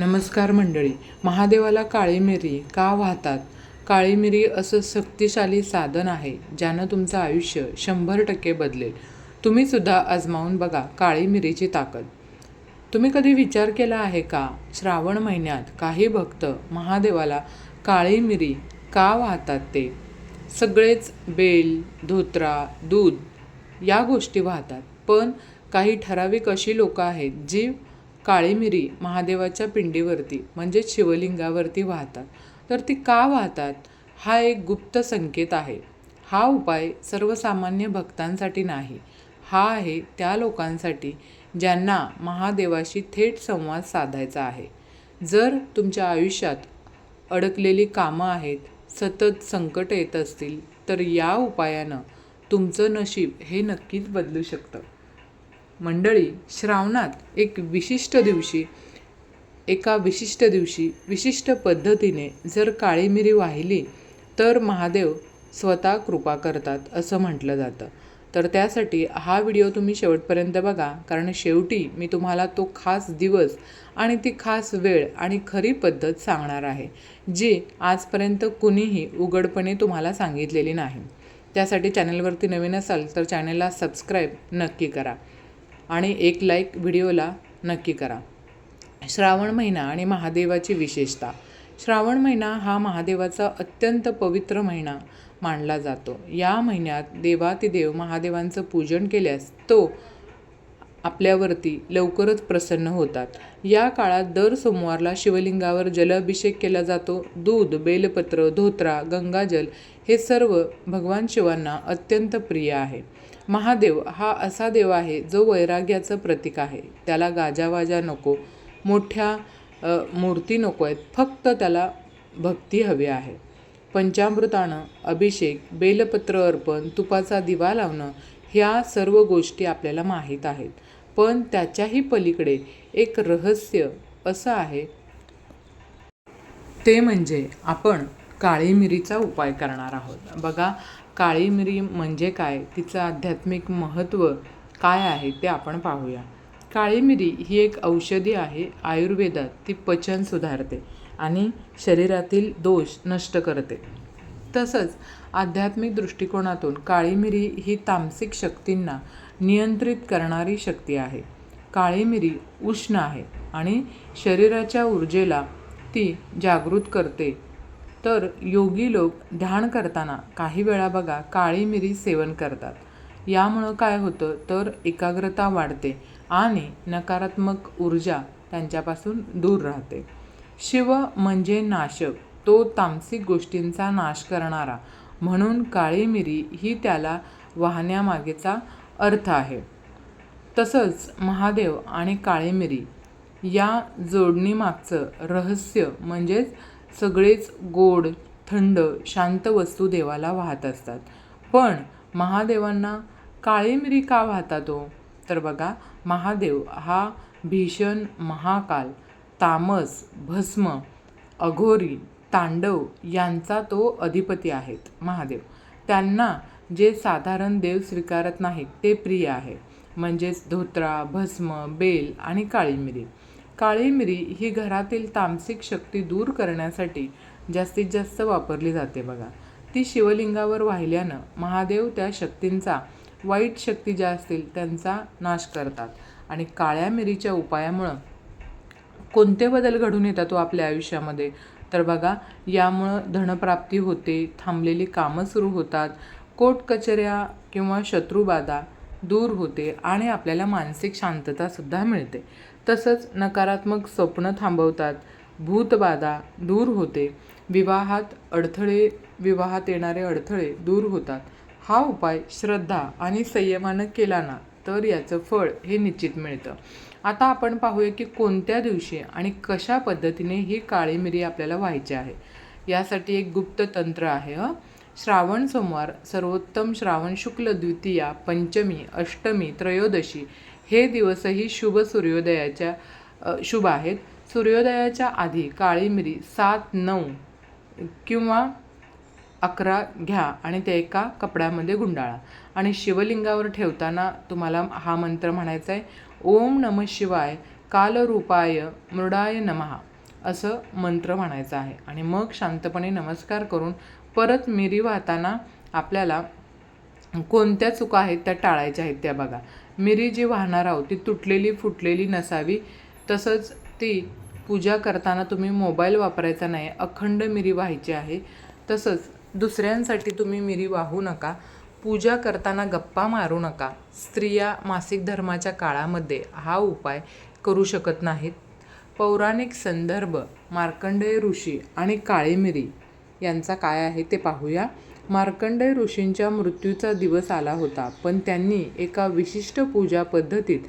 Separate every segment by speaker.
Speaker 1: नमस्कार मंडळी. महादेवाला काळी मिरी का वाहतात? काळी मिरी असं शक्तिशाली साधन आहे ज्यानं तुमचं आयुष्य 100% बदलेल. तुम्ही सुद्धा आजमावून बघा काळी मिरीची ताकद. तुम्ही कधी विचार केला आहे का, श्रावण महिन्यात काही भक्त महादेवाला काळी मिरी का वाहतात ते? सगळेच बेल, धोत्रा, दूध या गोष्टी वाहतात, पण काही ठराविक अशी लोकं आहेत जी काळी मिरी महादेवाच्या पिंडीवरती म्हणजेच शिवलिंगावरती वाहतात. तर ती का वाहतात? हा एक गुप्त संकेत आहे. हा उपाय सर्वसामान्य भक्तांसाठी नाही, हा आहे त्या लोकांसाठी ज्यांना महादेवाशी थेट संवाद साधायचा आहे. जर तुमच्या आयुष्यात अडकलेली कामं आहेत, सतत संकट येत असतील, तर या उपायानं तुमचं नशीब हे नक्कीच बदलू शकतं. मंडळी, श्रावणात एका विशिष्ट दिवशी विशिष्ट पद्धतीने जर काळी मिरी वाहिली तर महादेव स्वतः कृपा करतात असं म्हटलं जातं. तर त्यासाठी हा व्हिडिओ तुम्ही शेवटपर्यंत बघा, कारण शेवटी मी तुम्हाला तो खास दिवस आणि ती खास वेळ आणि खरी पद्धत सांगणार आहे, जी आजपर्यंत कुणीही उघडपणे तुम्हाला सांगितलेली नाही. त्यासाठी चॅनलवरती नवीन असाल तर चॅनलला सबस्क्राईब नक्की करा आणि एक लाईक व्हिडिओला नक्की करा. श्रावण महिना आणि महादेवाची विशेषता. श्रावण महिना हा महादेवाचा अत्यंत पवित्र महिना मानला जातो. या महिन्यात देवातिदेव महादेवांचं पूजन केल्यास तो आपल्यावरती लवकरच प्रसन्न होतात. या काळात दर सोमवारला शिवलिंगावर जलाभिषेक केला जातो. दूध, बेलपत्र, धोत्रा, गंगाजल हे सर्व भगवान शिवांना अत्यंत प्रिय आहे. महादेव हा असा देव आहे जो वैराग्याचं प्रतीक आहे. त्याला गाजावाजा नको, मोठ्या मूर्ती नको आहेत, फक्त त्याला भक्ती हवी आहे. पंचामृतानं अभिषेक, बेलपत्र अर्पण, तुपाचा दिवा लावणं ह्या सर्व गोष्टी आपल्याला माहीत आहेत. पण त्याच्याही पलीकडे एक रहस्य असं आहे, ते म्हणजे आपण काळी मिरीचा उपाय करणार आहोत. बघा, काळी मिरी म्हणजे काय, तिचं आध्यात्मिक महत्त्व काय आहे ते आपण पाहूया. काळी मिरी ही एक औषधी आहे. आयुर्वेदात ती पचन सुधारते आणि शरीरातील दोष नष्ट करते. तसंच आध्यात्मिक दृष्टिकोनातून काळी मिरी ही तामसिक शक्तींना नियंत्रित करणारी शक्ती आहे. काळी मिरी उष्ण आहे आणि शरीराच्या ऊर्जेला ती जागृत करते. तर योगी लोक ध्यान करताना काही वेळा बघा काळी मिरी सेवन करतात. यामुळं काय होतं तर एकाग्रता वाढते आणि नकारात्मक ऊर्जा त्यांच्यापासून दूर राहते. शिव म्हणजे नाशक, तो तामसिक गोष्टींचा नाश करणारा, म्हणून काळी मिरी ही त्याला वाहण्यामागेचा अर्थ आहे. तसंच महादेव आणि काळी मिरी या जोडणीमागचं रहस्य म्हणजेच सगळेच गोड, थंड, शांत वस्तू देवाला वाहत असतात. पण महादेवांना काळी मिरी का वाहतात हो? तर बघा, महादेव हा भीषण, महाकाल, तामस, भस्म, अघोरी, तांडव यांचा तो अधिपती आहेत. महादेव त्यांना जे साधारण देव स्वीकारत नाहीत ते प्रिय आहे, म्हणजेच धोत्रा, भस्म, बेल आणि काळी मिरी. काळी मिरी ही घरातील तामसिक शक्ती दूर करण्यासाठी जास्तीत जास्त वापरली जाते. बघा, ती शिवलिंगावर वाहिल्यानं महादेव त्या शक्तींचा, वाईट शक्ती ज्या असतील त्यांचा नाश करतात. आणि काळ्या मिरीच्या उपायामुळं कोणते बदल घडून येतात आपल्या आयुष्यामध्ये? तर बघा, यामुळं धनप्राप्ती होते, थांबलेली कामं सुरू होतात, कोर्ट कचऱ्या किंवा शत्रुबाधा दूर होते आणि आपल्याला मानसिक शांततासुद्धा मिळते. तसंच नकारात्मक स्वप्न थांबवतात, भूतबाधा दूर होते, विवाहात येणारे अडथळे दूर होतात. हा उपाय श्रद्धा आणि संयमानं केला ना तर याचं फळ हे निश्चित मिळतं. आता आपण पाहूया की कोणत्या दिवशी आणि कशा पद्धतीने ही काळी मिरी आपल्याला व्हायची आहे. यासाठी एक गुप्त तंत्र आहे. श्रावण सोमवार, सर्वोत्तम श्रावण शुक्ल द्वितीया, पंचमी, अष्टमी, त्रयोदशी हे दिवसही शुभ आहेत. सूर्योदयाच्या आधी काळी मिरी 7, 9 किंवा 11 घ्या आणि ते एका कपड्यामध्ये गुंडाळा आणि शिवलिंगावर ठेवताना तुम्हाला हा मंत्र म्हणायचा आहे: ओम नमः शिवाय, कालरूपाय, मृडाय नमः. असं मंत्र म्हणायचं आहे आणि मग शांतपणे नमस्कार करून परत मिरी वाहताना आपल्याला कोणत्या चुका आहेत त्या टाळायच्या आहेत त्या बघा. मिरी जी वाहणार आहोत ती तुटलेली फुटलेली नसावी. तसंच ती पूजा करताना तुम्ही मोबाईल वापरायचा नाही, अखंड मिरी व्हायची आहे. तसंच दुसऱ्यांसाठी तुम्ही मिरी वाहू नका. पूजा करताना गप्पा मारू नका. स्त्रिया मासिक धर्माच्या काळामध्ये हा उपाय करू शकत नाहीत. पौराणिक संदर्भ मार्कंडेय ऋषी आणि काळी मिरी यांचा काय आहे ते पाहूया. मार्कंडेय ऋषींच्या मृत्यूचा दिवस आला होता, पण त्यांनी एका विशिष्ट पूजा पद्धतीत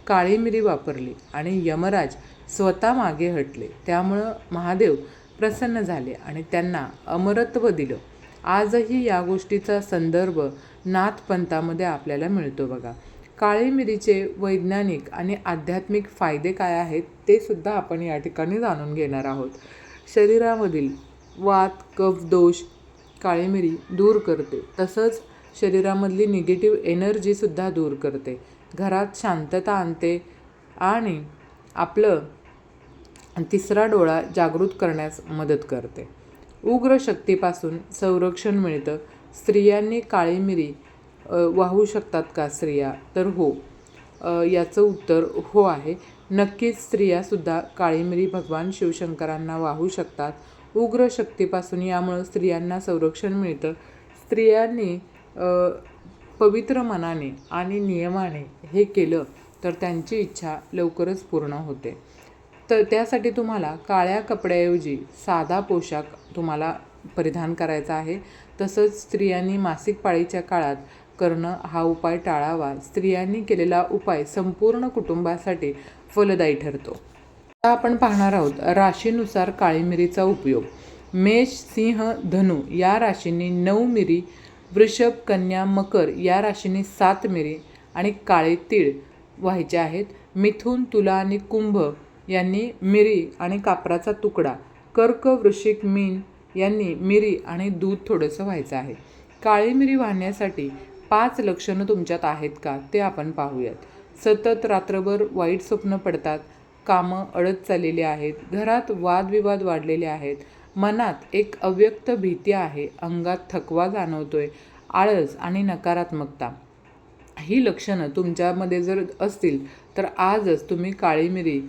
Speaker 1: काळी मिरी वापरली आणि यमराज स्वतः मागे हटले. त्यामुळं महादेव प्रसन्न झाले आणि त्यांना अमरत्व दिलं. आजही या गोष्टीचा संदर्भ नाथपंथामध्ये आपल्याला मिळतो बघा. काळी मिरीचे वैज्ञानिक आणि आध्यात्मिक फायदे काय आहेत ते सुद्धा आपण या ठिकाणी जाणून घेणार आहोत. शरीरामधील वात, कफ दोष काळी मिरी दूर करते. तसंच शरीरामधली निगेटिव्ह एनर्जीसुद्धा दूर करते. घरात शांतता आणते आणि आपलं तिसरा डोळा जागृत करण्यास मदत करते. उग्र शक्तीपासून संरक्षण मिळतं. स्त्रियांनी काळी मिरी वाहू शकतात का स्त्रिया? तर हो. याचं उत्तर हो आहे. नक्कीच स्त्रियासुद्धा काळी मिरी भगवान शिवशंकरांना वाहू शकतात. उग्र शक्तीपासून यामुळं स्त्रियांना संरक्षण मिळतं. स्त्रियांनी पवित्र मनाने आणि नियमाने हे केलं तर त्यांची इच्छा लवकरच पूर्ण होते. तर त्यासाठी तुम्हाला काळ्या कपड्याऐवजी साधा पोशाख तुम्हाला परिधान करायचा आहे. तसंच स्त्रियांनी मासिक पाळीच्या काळात करणं हा उपाय टाळावा. स्त्रियांनी केलेला उपाय संपूर्ण कुटुंबासाठी फलदायी ठरतो. आता आपण पाहणार आहोत राशीनुसार काळी मिरीचा उपयोग. मेष, सिंह, धनु या राशींनी 9 मिरी, वृषभ, कन्या, मकर या राशींनी 7 मिरी आणि काळे तीळ व्हायचे आहेत. मिथुन, तुला आणि कुंभ यांनी मिरी आणि कापराचा तुकडा, कर्क, वृश्चिक, मीन यांनी मिरी आणि दूध थोडंसं व्हायचं आहे. काळी मिरी वाहण्यासाठी 5 लक्षणं तुमच्यात आहेत का ते आपण पाहूयात. सतत रात्रभर वाईट स्वप्न पडतात, कामं अडत चाललेली आहेत, घरात वादविवाद वाढलेले आहेत, मनात एक अव्यक्त भीती आहे, अंगात थकवा जाणवतोय, आळस आणि नकारात्मकता ही लक्षणं तुमच्यामध्ये जर असतील तर आजच तुम्ही काळी मिरी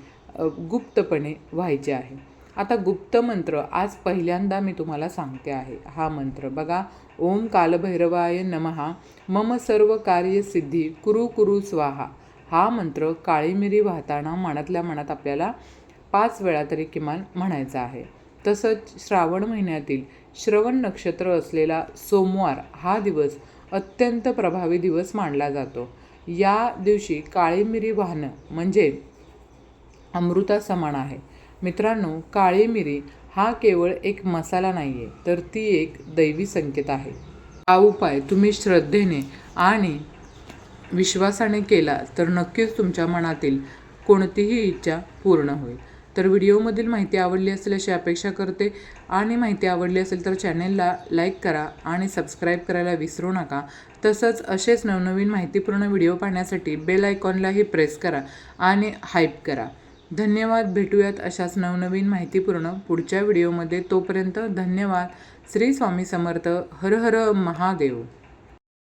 Speaker 1: गुप्तपणे व्हायचे आहे. आता गुप्त मंत्र आज पहिल्यांदा मी तुम्हाला सांगते आहे. हा मंत्र बघा. ओम कालभैरवाय नमः, मम सर्व कार्य सिद्धी कुरु कुरु स्वाहा. हा मंत्र काळी मिरी वाहताना मनातल्या मनात आपल्याला 5 वेळा तरी किमान म्हणायचा आहे. तसंच श्रावण महिन्यातील श्रवण नक्षत्र असलेला सोमवार हा दिवस अत्यंत प्रभावी दिवस मानला जातो. या दिवशी काळी मिरी वाहणं म्हणजे अमृता समान आहे. मित्रांनो, काळी मिरी हा केवळ एक मसाला नाही आहे, तर ती एक दैवी संकेत आहे. हा उपाय तुम्ही श्रद्धेने आणि विश्वासाने केला तर नक्कीच तुमच्या मनातील कोणतीही इच्छा पूर्ण होईल. तर व्हिडिओमधील माहिती आवडली असेल अशी अपेक्षा करते आणि माहिती आवडली असेल तर चॅनेलला लाईक करा आणि सबस्क्राईब करायला विसरू नका. तसंच असेच नवनवीन माहितीपूर्ण व्हिडिओ पाहण्यासाठी बेल आयकॉनलाही प्रेस करा आणि हाईप करा. धन्यवाद. भेटूयात अशाच नवनवीन माहितीपूर्ण पुढच्या व्हिडिओमध्ये. तोपर्यंत धन्यवाद. श्री स्वामी समर्थ. हर हर महादेव.